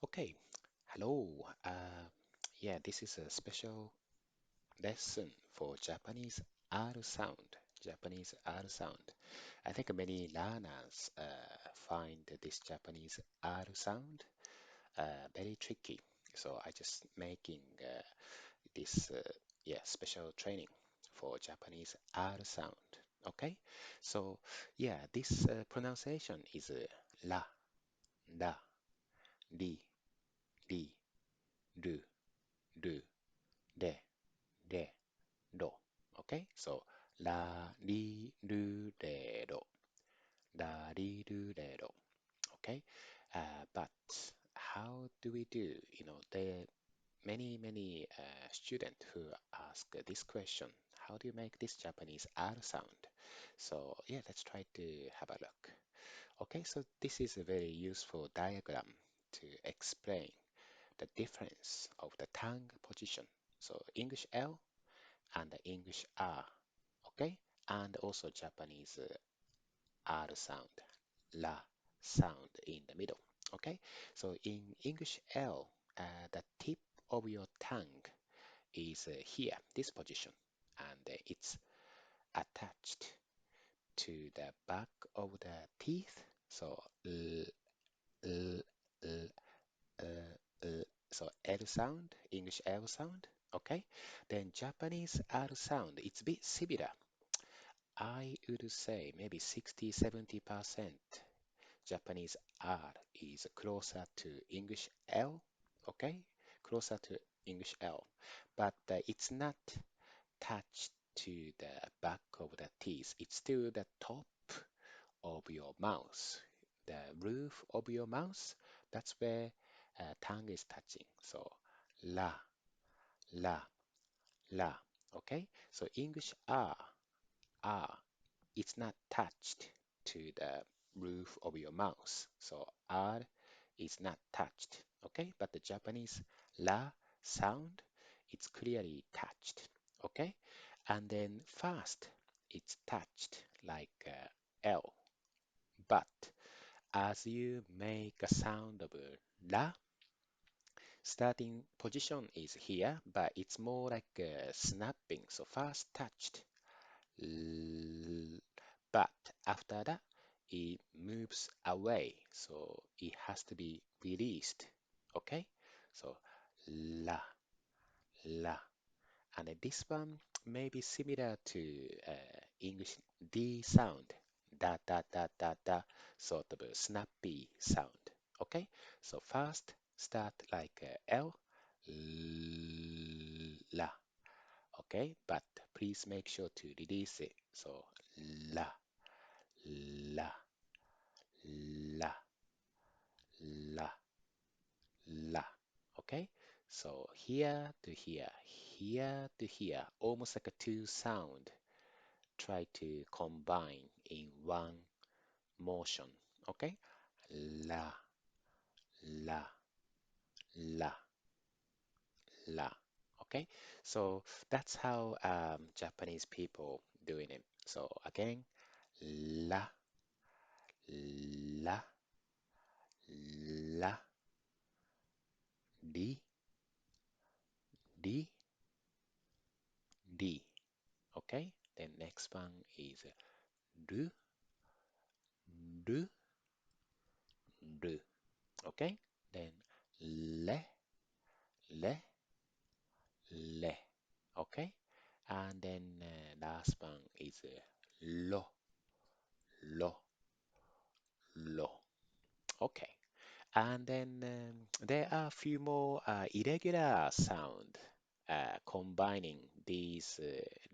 Okay, hello. Yeah, this is a special lesson for Japanese R sound. Japanese R sound. I think many learners find this Japanese R sound very tricky. So I just making this special training for Japanese R sound. Okay, so yeah, this pronunciation is la, da, di, di, do, do, de. De, do. Okay, so la, di, do, de, do. Da, di, do, de, do. Okay, but how do we do? There are many students who ask this question. How do you make this Japanese R sound? So yeah, let's try to have a look. Okay, so this is a very useful diagram to explain the difference of the tongue position. So English L and the English R, okay? And also Japanese R sound, la sound in the middle, okay? So in English L, the tip of your tongue is here, this position, and it's attached to the back of the teeth. So l, l, l, so L sound, English L sound, okay? Then Japanese R sound, it's a bit similar. I would say maybe 60-70% Japanese R is closer to English L, okay? Closer to English L, but it's not touched to the back of the teeth. It's still the top of your mouth, the roof of your mouth. That's where tongue is touching. So la, la, la, okay? So English R it's not touched to the roof of your mouth. So R is not touched. Okay, but the Japanese la sound, it's clearly touched. Okay, and then fast, it's touched like L. But as you make a sound of la, starting position is here, but it's more like snapping. So fast touched but after that it moves away, so it has to be released. Okay, so la, la, and this one may be similar to English D sound, da, sort of a snappy sound. Okay, so first start like L, la. Okay, but please make sure to release it. So la, la, la, la, la. Okay, so here to here to here, almost like a two sound. Try to combine in one motion. Okay, la, la, la, la. Okay, so that's how Japanese people doing it. So again, la, la, la, di, di, di. Okay, then next one is do, do, do. Okay, then le, le, le. Okay, and then last one is lo, lo, lo. Okay, and then there are a few more irregular sound combining these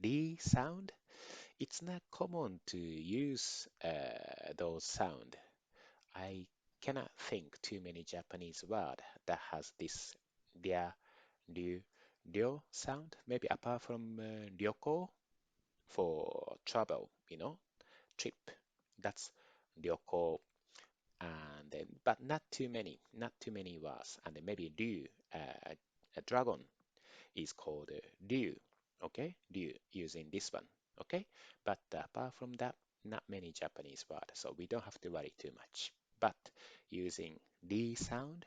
D sound. It's not common to use those sound. I cannot think too many Japanese word that has this dia, ryu, ryo sound. Maybe apart from ryoko for travel, trip. That's ryoko. And then, but not too many words. And then maybe ryu, a dragon is called ryu. Okay, ryu using this one. Okay, but apart from that, not many Japanese words, so we don't have to worry too much. But using D sound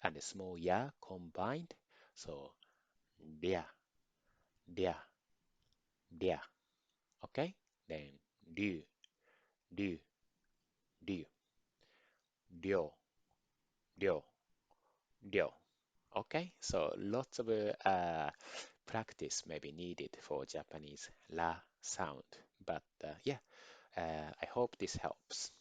and the small ya combined. So dia, dia, dia. Okay? Then do, do, do, dio, dio, dio. Okay? So lots of practice may be needed for Japanese la sound. But yeah, I hope this helps.